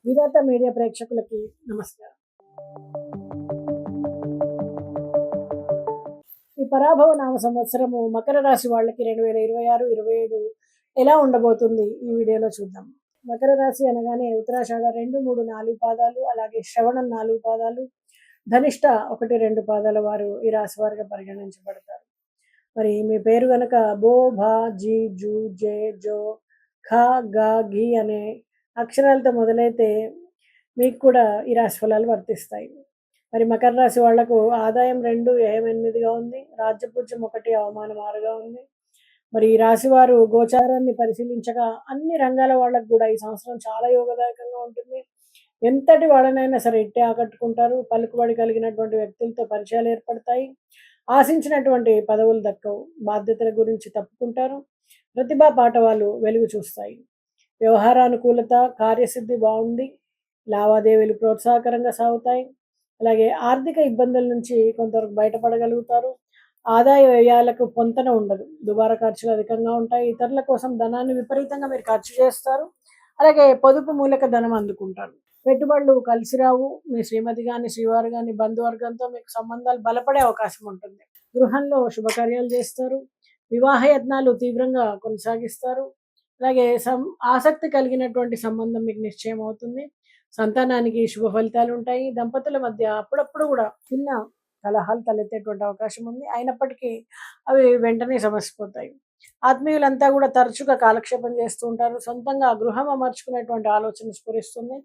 విధాత media ప్రేక్షకులకి నమస్కారం. ఈ పరాభవ నామ సంవత్సరము మకర రాశి వాళ్ళకి 2026, 27 ఎలా ఉండబోతుంది ఈ వీడియోలో చూద్దాం. మకర రాశి అనగానే ఉత్తరాషాఢ 2, 3, 4 పాదాలు, అలాగే శ్రవణం 4 పాదాలు, ధనిష్ట 1, 2 పాదాల వారు ఈ రాశి వారిగా పరిగణించబడతారు. మరి మీ పేరు గనక బో, భా, జీ, జూ, జే, జో, ఖ, గ, ఘి అనే అక్షరాలతో మొదలైతే మీకు కూడా ఈ రాశి ఫలాలు వర్తిస్తాయి. మరి మకర రాశి వాళ్లకు ఆదాయం 2, వ్యయం 8గా ఉంది. రాజ్యపూజ్యం 1, అవమానం 6గా ఉంది. మరి ఈ రాశి వారు గోచారాన్ని పరిశీలించగా అన్ని రంగాల వాళ్ళకు కూడా ఈ సంవత్సరం చాలా యోగదాయకంగా ఉంటుంది. ఎంతటి వాళ్ళనైనా సరే ఇట్టే ఆకట్టుకుంటారు. పలుకుబడి కలిగినటువంటి వ్యక్తులతో పరిచయాలు ఏర్పడతాయి. ఆశించినటువంటి పదవులు దక్కవు. బాధ్యతల గురించి తప్పుకుంటారు. ప్రతిభా పాఠవాలు వెలుగు చూస్తాయి. వ్యవహారానుకూలత, కార్యసిద్ధి బాగుంది. లావాదేవీలు ప్రోత్సాహకరంగా సాగుతాయి. అలాగే ఆర్థిక ఇబ్బందుల నుంచి కొంతవరకు బయటపడగలుగుతారు. ఆదాయ వ్యయాలకు పొంతన ఉండదు. దుబారా ఖర్చులు అధికంగా ఉంటాయి. ఇతరుల కోసం ధనాన్ని విపరీతంగా మీరు ఖర్చు చేస్తారు. అలాగే పొదుపు మూలక ధనం అందుకుంటారు. పెట్టుబడులు కలిసి రావు. మీ శ్రీమతి కానీ, శ్రీవారు కానీ, బంధువర్గంతో మీకు సంబంధాలు బలపడే అవకాశం ఉంటుంది. గృహంలో శుభకార్యాలు చేస్తారు. వివాహ యత్నాలు తీవ్రంగా కొనసాగిస్తారు. అలాగే ఆసక్తి కలిగినటువంటి సంబంధం మీకు నిశ్చయం అవుతుంది. సంతానానికి శుభ ఫలితాలు ఉంటాయి. దంపతుల మధ్య అప్పుడప్పుడు కూడా చిన్న కలహాలు తలెత్తేటువంటి అవకాశం ఉంది. అయినప్పటికీ అవి వెంటనే సమసిపోతాయి. ఆత్మీయులంతా కూడా తరచుగా కాలక్షేపం చేస్తూ ఉంటారు. సొంతంగా గృహం అమర్చుకునేటువంటి ఆలోచన స్ఫురిస్తుంది.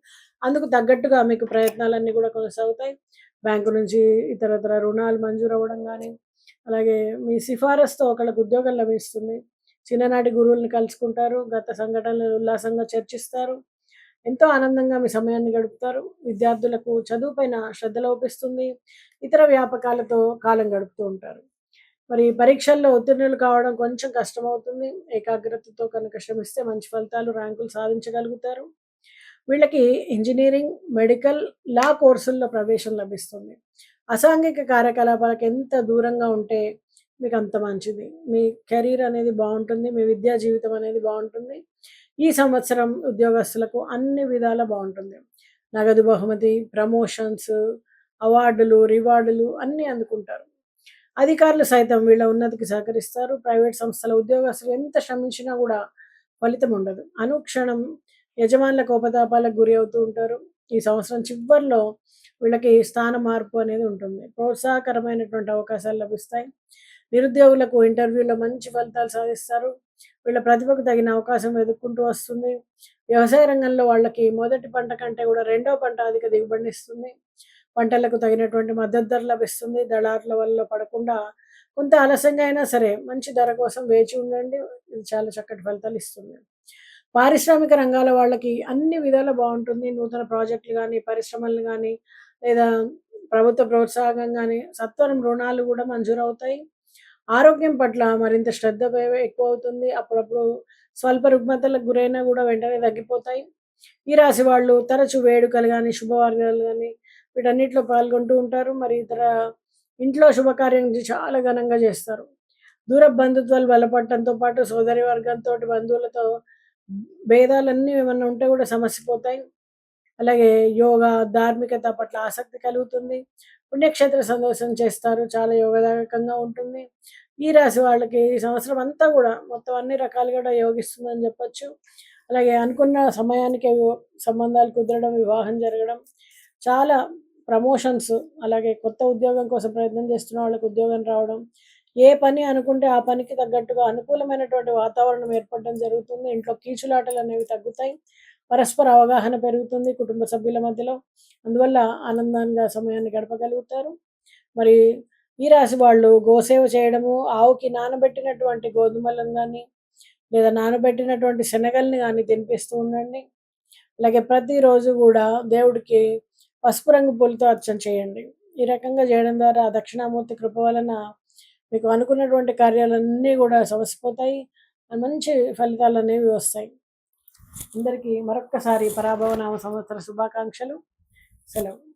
అందుకు తగ్గట్టుగా మీకు ప్రయత్నాలన్నీ కూడా కొనసాగుతాయి. బ్యాంకు నుంచి ఇతరత్ర రుణాలు మంజూరు అవ్వడం కానీ, అలాగే మీ సిఫారసుతో ఒకళ్ళకు ఉద్యోగం లభిస్తుంది. చిన్ననాటి గురువుల్ని కలుసుకుంటారు. గత సంఘటనలను ఉల్లాసంగా చర్చిస్తారు. ఎంతో ఆనందంగా మీ సమయాన్ని గడుపుతారు. విద్యార్థులకు చదువుపైన శ్రద్ధ లోపిస్తుంది. ఇతర వ్యాపకాలతో కాలం గడుపుతూ ఉంటారు. మరి పరీక్షల్లో ఉత్తీర్ణులు కావడం కొంచెం కష్టమవుతుంది. ఏకాగ్రతతో కనుక శ్రమిస్తే మంచి ఫలితాలు, ర్యాంకులు సాధించగలుగుతారు. వీళ్ళకి ఇంజనీరింగ్, మెడికల్, లా కోర్సుల్లో ప్రవేశం లభిస్తుంది. అసాంఘిక కార్యకలాపాలకు ఎంత దూరంగా ఉంటే మీకు అంత మంచిది. మీ కెరీర్ అనేది బాగుంటుంది. మీ విద్యా జీవితం అనేది బాగుంటుంది. ఈ సంవత్సరం ఉద్యోగస్తులకు అన్ని విధాలా బాగుంటుంది. నగదు బహుమతి, ప్రమోషన్స్, అవార్డులు, రివార్డులు అన్నీ అందుకుంటారు. అధికారులు సైతం వీళ్ళ ఉన్నతికి సహకరిస్తారు. ప్రైవేట్ సంస్థల ఉద్యోగస్తులు ఎంత శ్రమించినా కూడా ఫలితం ఉండదు. అనుక్షణం యజమానుల కోపతాపాలకు గురి అవుతూ ఉంటారు. ఈ సంవత్సరం చివరిలో వీళ్ళకి స్థాన మార్పు అనేది ఉంటుంది. ప్రోత్సాహకరమైనటువంటి అవకాశాలు లభిస్తాయి. నిరుద్యోగులకు ఇంటర్వ్యూలో మంచి ఫలితాలు సాధిస్తారు. వీళ్ళ ప్రతిభకు తగిన అవకాశం వెతుక్కుంటూ వస్తుంది. వ్యవసాయ రంగంలో వాళ్ళకి మొదటి పంట కంటే కూడా రెండవ పంట అధిక దిగుబడినిస్తుంది. పంటలకు తగినటువంటి మద్దతు ధర లభిస్తుంది. దళారుల వల్ల పడకుండా కొంత ఆలస్యంగా అయినా సరే మంచి ధర కోసం వేచి ఉండండి. ఇది చాలా చక్కటి ఫలితాలు ఇస్తుంది. పారిశ్రామిక రంగాల వాళ్ళకి అన్ని విధాలా బాగుంటుంది. నూతన ప్రాజెక్టులు కానీ, పరిశ్రమలు కానీ, లేదా ప్రభుత్వ ప్రోత్సాహం కానీ, సత్వరం రుణాలు కూడా మంజూరు అవుతాయి. ఆరోగ్యం పట్ల మరింత శ్రద్ధ ఎక్కువ అవుతుంది. అప్పుడప్పుడు స్వల్ప రుగ్మతలకు గురైనా కూడా వెంటనే తగ్గిపోతాయి. ఈ రాశి వాళ్ళు తరచు వేడుకలు కానీ, శుభవార్యాలు కానీ వీటన్నిటిలో పాల్గొంటూ ఉంటారు. మరి ఇతర ఇంట్లో శుభకార్యం చాలా ఘనంగా చేస్తారు. దూర బంధుత్వాలు బలపడటంతో పాటు సోదరి వర్గంతో, బంధువులతో భేదాలన్నీ ఏమన్నా ఉంటే కూడా సమసిపోతాయి. అలాగే యోగా, ధార్మికత పట్ల ఆసక్తి కలుగుతుంది. పుణ్యక్షేత్ర సందర్శన చేస్తారు. చాలా యోగదాయకంగా ఉంటుంది. ఈ రాశి వాళ్ళకి ఈ సంవత్సరం అంతా కూడా మొత్తం అన్ని రకాలుగా యోగిస్తుందని చెప్పొచ్చు. అలాగే అనుకున్న సమయానికి సంబంధాలు కుదరడం, వివాహం జరగడం, చాలా ప్రమోషన్స్, అలాగే కొత్త ఉద్యోగం కోసం ప్రయత్నం చేస్తున్న వాళ్ళకి ఉద్యోగం రావడం, ఏ పని అనుకుంటే ఆ పనికి తగ్గట్టుగా అనుకూలమైనటువంటి వాతావరణం ఏర్పడడం జరుగుతుంది. ఇంట్లో కీచులాటలు అనేవి తగ్గుతాయి. పరస్పర అవగాహన పెరుగుతుంది కుటుంబ సభ్యుల మధ్యలో. అందువల్ల ఆనందంగా సమయాన్ని గడపగలుగుతారు. మరి ఈ రాశి వాళ్ళు గోసేవ చేయడము, ఆవుకి నానబెట్టినటువంటి గోధుమలను కానీ, లేదా నానబెట్టినటువంటి శనగల్ని కానీ తినిపిస్తూ ఉండండి. అలాగే ప్రతిరోజు కూడా దేవుడికి పసుపు రంగు పూలతో అర్చన చేయండి. ఈ రకంగా చేయడం ద్వారా దక్షిణామూర్తి కృప వలన మీకు అనుకున్నటువంటి కార్యాలన్నీ కూడా సమసిపోతాయి. మంచి ఫలితాలు అనేవి వస్తాయి. అందరికీ మరొక్కసారి పరాభవ నామ సంవత్సర శుభాకాంక్షలు. సెలవు.